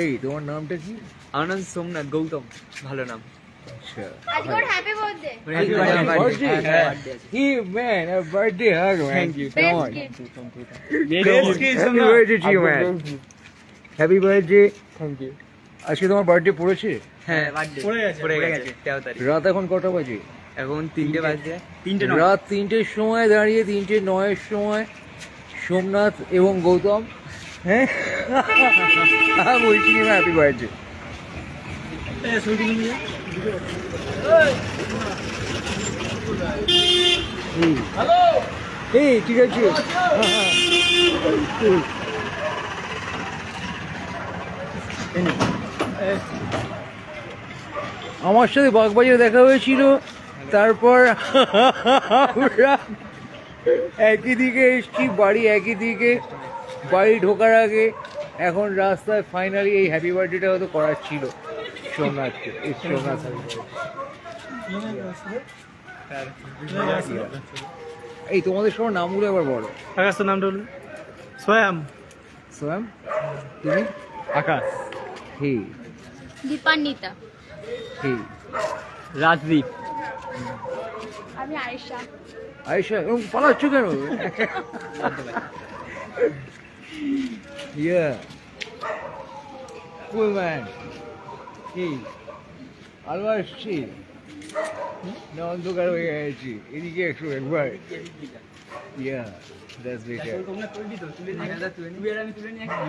এই তোমার নামটা কি? আমার নাম সোমনাথ গৌতম, ভালো নাম। আচ্ছা আজকে ওর happy birthday. Hey man, a birthday hug man. Thank you. Come on. Best gift. Happy birthday to you man. Happy birthday. Thank you. আজকে তোমার বার্থডে পড়েছে? হ্যাঁ পড়ে গেছে 13 তারিখ। রাত এখন কটা বাজে? এখন 3টে বাজে। রাত 3টের সময় দাঁড়িয়ে 3:09 সময় সোমনাথ এবং গৌতম, হ্যাঁ বলছি হ্যাপি বার্থডে। এই ঠিক আছে। আমার সাথে বাগবাজারে দেখা হয়েছিল, তারপর আমরা একই দিকে এসছি, বাড়ি একই দিকে, বাড়ি ঢোকার আগে এখন রাস্তায় ফাইনালি এই হ্যাপি বার্থডেটা হয়তো করার ছিল সোমনাথকে। এই সোমনাথ এই তোমাদের সবার নামগুলো এবার বলো। আকাশের নামটা বলুন। সোয়াম। সোয়াম, তুমি? আকাশ। হে দীপান্বিতা। হে রাজদীপ। আমি আয়েশা। আয়েশা, এরকম পালাচ্ছ কেন? Yeah. Cool man. Hey. আলো আসছি না, অন্ধকার হয়ে গেছি, এদিকে একটু একবার। Yeah, that's better.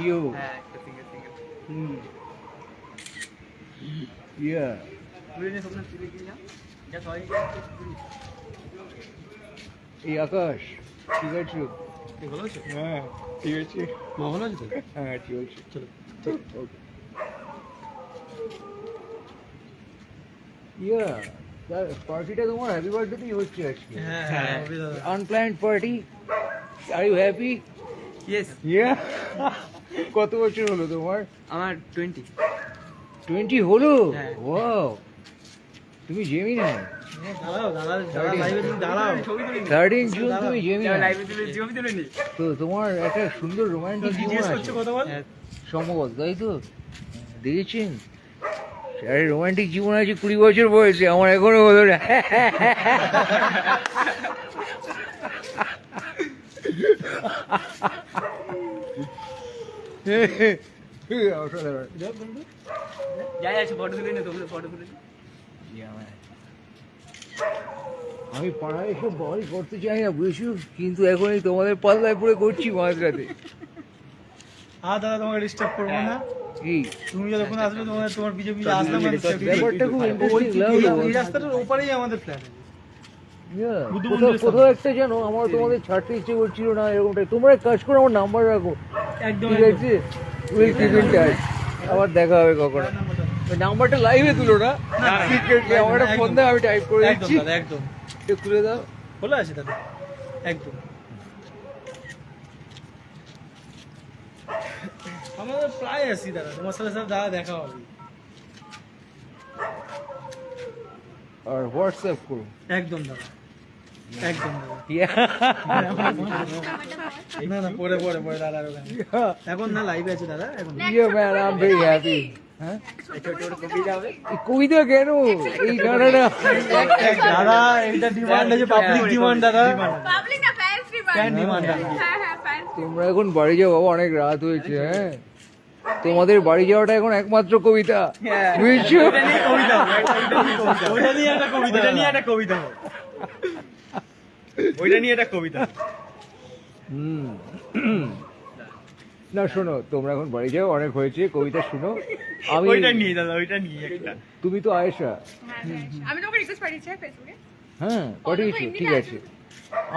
You. Yeah. এই আকাশ ঠিক আছে? হ্যাঁ ঠিক আছে। ভালো আছে তো? হ্যাঁ ঠিক আছে, চলো। ওকে। ইয়া, পার্টিটা তোমার হ্যাপি বার্থডেতেই হচ্ছে আজকে। হ্যাঁ। Unplanned party. Are you happy? Yes. Yeah. কত বছর হলো তোমার? আমার 20। 20 হলো? হ্যাঁ। ওয়াও, তুমি জেমিনাই। দাঁড়াও। 13 জুন তুমি জেমিনাই। লাইভে ছবি তুলে নি। তো তোমার একটা সুন্দর রোমান্টিক জীবন আছে সম্ভবত, তাই তো? দেখেছেন, আরে রোমান্টিক জীবন আছে 20 বছর বয়সে, আমার এখনো হলো না। যাই আছে ফটো তুলে নে, তোমরা ফটো তুলে নে। আমি পাড়ায় এসব বড়ই করতে চাই না বুঝছো, কিন্তু এখন এই তোমাদের পাল্লায় পড়ে করছি মাঝরাতে। দাদা তোমাকে ডিস্টার্ব করবো না। এই তুমি যখন আসবে তোমার পিছু পিছু আসলাম। ব্যাপারটা খুব ইন্টারেস্টিং লাগলো। এই রাস্তাটার ওপারেই আমাদের ফ্ল্যাট। কোথাও একটা জানো, আমার তোমাদের ছাড়তে ইচ্ছে করছিল না এরকমটাই। তোমরা এক কাজ করো, আমার নাম্বার রাখো, একদম ঠিক আছে? Will keep in touch. আবার দেখা হবে কখনো। ওই নাম্বারটা লাইভে তুলো না, সিক্রেটলি আমার একটা ফোন দাও, আমি টাইপ করে একদম দিচ্ছি। দাদা, একদম একটু খুলে দাও। খোলা আছে দাদা, একদম। আমাদের প্রায় আসি দাদা, তোমার সাথে সব দাদা দেখা হবে। আর হোয়াটসঅ্যাপ করো। একদম দাদা, একদম দাদা। Yeah. না না, পরে দাদা ওখানে। এখন না, লাইভে আছে দাদা এখন। Yeah, man, I'm very happy. হ্যাঁ? এই কবিতা কেন? এই গানাটা দাদা এইটা ডিমান্ড আছে, পাবলিক ডিমান্ড দাদা। পাবলিক না, ফ্যান্স ফ্যান ডিমান্ড। ডিমান্ড। হ্যাঁ হ্যাঁ, ফ্যান্স। তোমরা এখন বাড়ি যাও বাবা, অনেক রাত হয়েছে। হ্যাঁ, তোমাদের বাড়ি যাওয়াটা এখন একমাত্র কবিতা, বুঝছো? ওইটা নিয়ে একটা কবিতা। ওইটা নিয়ে একটা কবিতা। হুম। না শোনো, তোমরা এখন বাড়ি যাও, অনেক হয়েছে, কবিতা শুনো। আমি ওইটা নিয়ে দাদা, ওইটা নিয়ে একটা। তুমি তো আয়েশা। আমি তোমাকে রিকোয়েস্ট পাঠিয়েছি ফেসবুকে। হ্যাঁ পাঠিয়েছো, ঠিক আছে।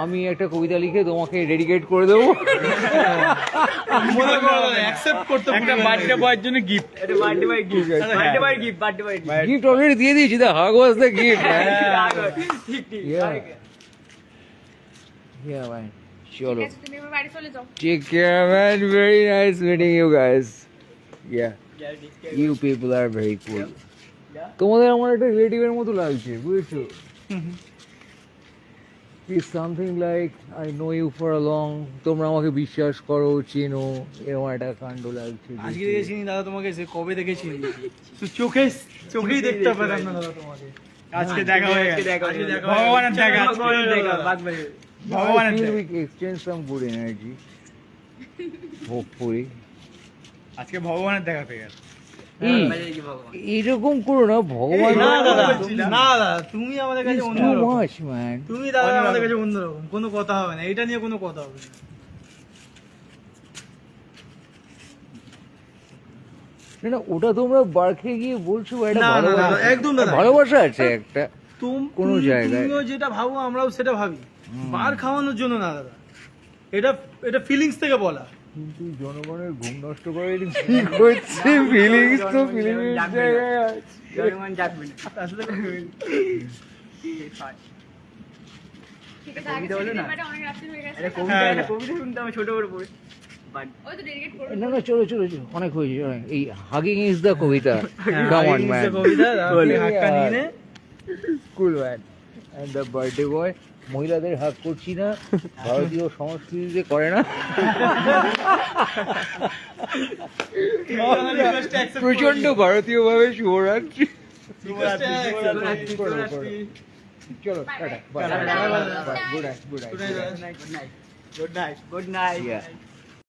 আমি একটা কবিতা লিখে তোমাকে ডেডিকেট করে দেবো। মনে করো অ্যাকসেপ্ট করতে একটা বার্থডে বয়ের জন্য গিফট। এটা বার্থডে বয় গিফট। ঠিক আছে। Birthday boy gift, birthday boy gift. Gift already দিয়ে দিয়েছি, দা হাগ ওয়াজ দ্য গিফট। ঠিক ঠিক। Yeah. Yeah, man. Cholo. ঠিক আছে, তুমি এবার বাড়ি চলে যাও। Take care, man. Very nice meeting you guys. Yeah. You people are very cool. তোমাদের আমার একটা রিলেটিভের মতো লাগছে, বুঝেছো? is something like I know you for a long, তোমরা আমাকে বিশ্বাস করো, চেনো, এরকম একটা কাণ্ড লাগছে আজকে দেখে। দেখেছি দাদা তোমাকে, সে কবে দেখেছি তো চোখেই দেখতে পেলাম না দাদা তোমাকে। আজকে দেখা হয়ে গেছে, আজকে দেখা ভগবানের দেখা, ভগবানের দেখা, বাগবাড়ি। ভগবানের I feel দেখা। we exchange some good energy. Hopefully. আজকে ভগবানের দেখা পেয়ে গেছে। এই, বাড়ি কি ভগবান? এরকম করো না, ভগবান না দাদা, তুমি- না দাদা, তুমি আমাদের কাছে It's too অন্যরকম। much, man. তুমি দাদা আমাদের কাছে অন্যরকম, কোনো কথা হবে না, এটা নিয়ে কোনো কথা হবে না। না না, ওটা তোমরা বার খেয়ে গিয়ে বলছো একটা না, না, না, ভালোবাসা, একদম দাদা। ভালোবাসা আছে একটা। কোনো জায়গায়। তুমিও যেটা ভাবো আমরাও সেটা ভাবি, বার খাওয়ানোর জন্য না দাদা, এটা এটা ফিলিংস থেকে বলা। কিন্তু জনগণের ঘুম নষ্ট করে কি করছে? ফিলিংস তো ফিলিংস ডাকবে না। জায়গায় আছে। জনগণ ডাকবে না। ঠিক আছে, কবিতা বলো না। সিনেমাটা অনেক রাত্রি হয়ে গেছে। একটা কবিতা, একটা কবিতা শুনতে আমি ছোট করে পড়ে। বাট ওই তো ডেডিকেট করবো। না না, চলো চলো চলো, অনেক হয়েছে, অনেক। এই hugging is the Kabita, come on man, Kabita হাক্কা নিয়ে নে। Cool man. And the birthday boy, মহিলাদের হাগ করছি না, ভারতীয় সংস্কৃতিতে করে না। প্রচন্ড ভারতীয় ভাবে শুভরাত্রি। চলো tata, bye, good night, good night. Good night. Good night. Yeah.